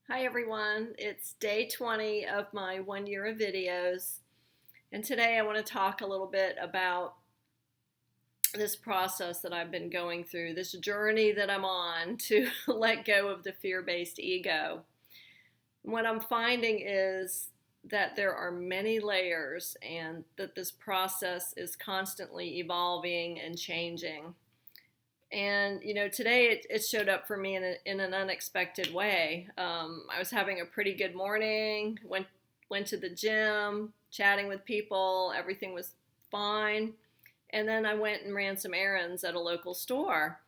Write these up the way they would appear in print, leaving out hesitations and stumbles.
Hi everyone, it's day 20 of my 1 year of videos, and today I want to talk a little bit about this process that I've been going through, this journey that I'm on to let go of the fear-based ego. What I'm finding is that there are many layers and that this process is constantly evolving and changing. And today it showed up for me in an unexpected way. I was having a pretty good morning. Went to the gym, chatting with people. Everything was fine. And then I went and ran some errands at a local store.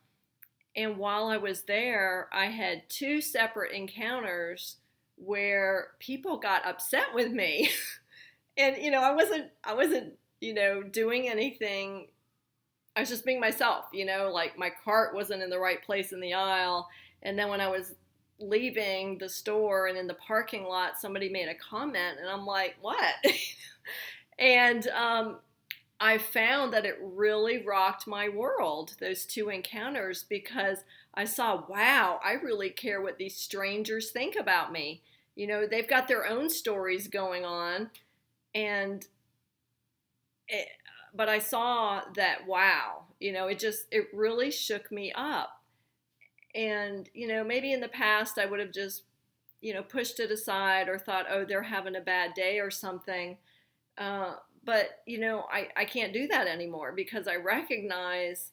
And while I was there, I had two separate encounters where people got upset with me. And I wasn't doing anything. I was just being myself, like my cart wasn't in the right place in the aisle. And then when I was leaving the store and in the parking lot, somebody made a comment, and I'm like, what? And I found that it really rocked my world, those two encounters, because I saw, wow, I really care what these strangers think about me. They've got their own stories going on. And it, but I saw that, wow, it really shook me up. And, maybe in the past I would have just, pushed it aside or thought, oh, they're having a bad day or something. But, I can't do that anymore because I recognize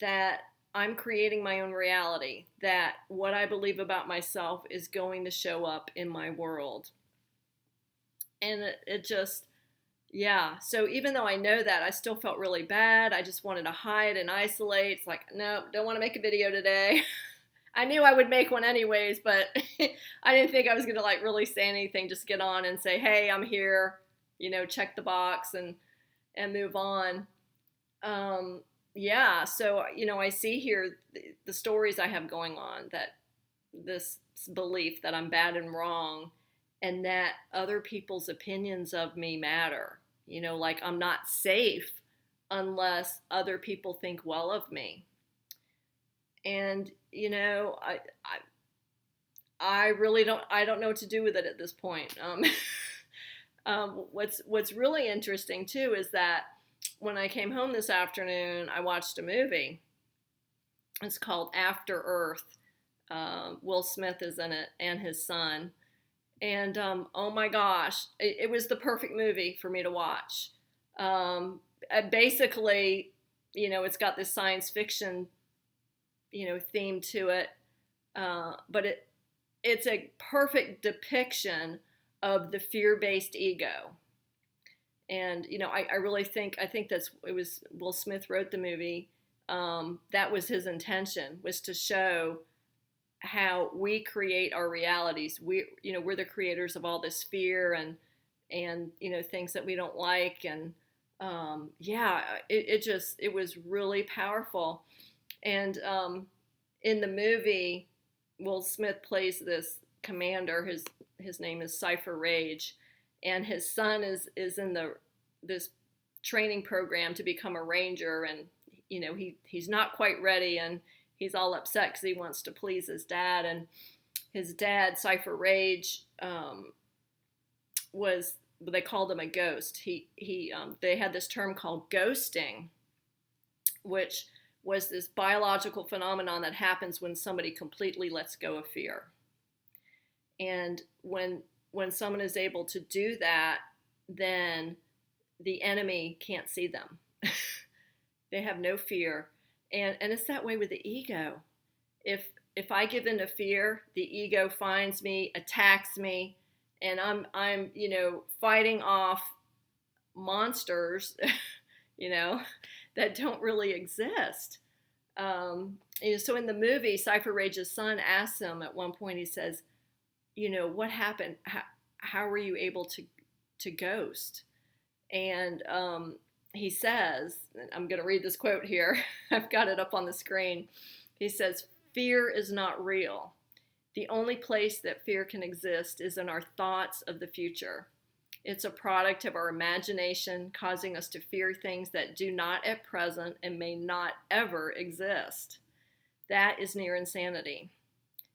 that I'm creating my own reality, that what I believe about myself is going to show up in my world. And it just, yeah. So even though I know that, I still felt really bad. I just wanted to hide and isolate. It's like, no, don't want to make a video today. I knew I would make one anyways, but I didn't think I was going to like really say anything. Just get on and say, hey, I'm here, check the box and move on. Yeah. So, I see here the stories I have going on, that this belief that I'm bad and wrong, and that other people's opinions of me matter. Like I'm not safe unless other people think well of me. And I really don't know what to do with it at this point. What's really interesting too is that when I came home this afternoon, I watched a movie. It's called After Earth. Will Smith is in it and his son. And oh my gosh, it was the perfect movie for me to watch. Basically, it's got this science fiction, theme to it, but it's a perfect depiction of the fear-based ego. And I really think that's it was Will Smith wrote the movie. That was his intention, was to show how we create our realities. We're the creators of all this fear and things that we don't like. And yeah, it was really powerful. And in the movie, Will Smith plays this commander. His name is Cypher Rage, and his son is in this training program to become a ranger. And he's not quite ready, and he's all upset because he wants to please his dad. And his dad, Cypher Rage, they called him a ghost. They had this term called ghosting, which was this biological phenomenon that happens when somebody completely lets go of fear. And when someone is able to do that, then the enemy can't see them. They have no fear. And it's that way with the ego. If I give in to fear, the ego finds me, attacks me, and I'm fighting off monsters, that don't really exist. So in the movie, Cypher Rage's son asks him at one point. He says, what happened? How were you able to ghost? And he says, I'm going to read this quote here. I've got it up on the screen. He says, fear is not real. The only place that fear can exist is in our thoughts of the future. It's a product of our imagination, causing us to fear things that do not at present and may not ever exist. That is near insanity.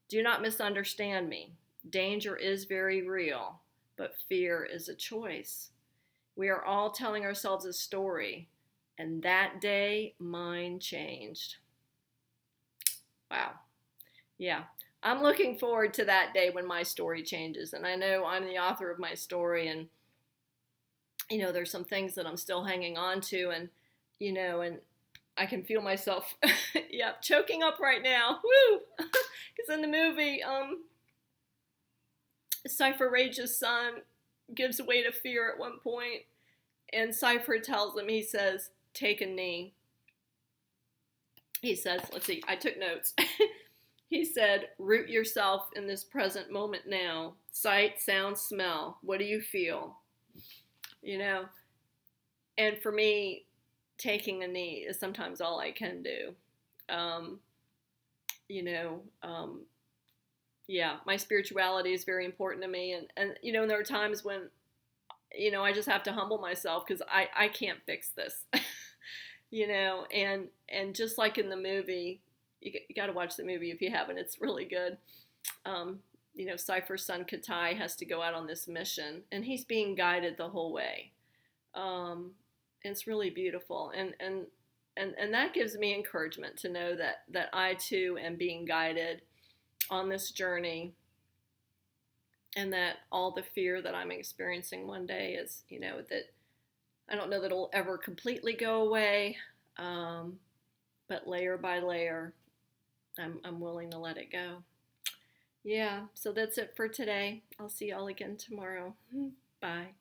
Do not misunderstand me. Danger is very real, but fear is a choice. We are all telling ourselves a story, and that day mine changed. Wow. Yeah. I'm looking forward to that day when my story changes. And I know I'm the author of my story, and there's some things that I'm still hanging on to, and I can feel myself yeah, choking up right now. Woo! Because in the movie, Cypher Rage's son gives way to fear at one point, and Cypher tells him, he says, take a knee. He says, let's see, I took notes. He said, root yourself in this present moment now. Sight, sound, smell. What do you feel? And for me, taking a knee is sometimes all I can do. Um, you know, um, yeah, my spirituality is very important to me. And there are times when, I just have to humble myself because I can't fix this, and just like in the movie, you got to watch the movie if you haven't. It's really good. Um, Cypher's son Katai has to go out on this mission, and he's being guided the whole way. Um, it's really beautiful, and that gives me encouragement to know that I too am being guided on this journey, and that all the fear that I'm experiencing one day is, that I don't know that it'll ever completely go away, but layer by layer, I'm willing to let it go. Yeah, so that's it for today. I'll see y'all again tomorrow. Bye.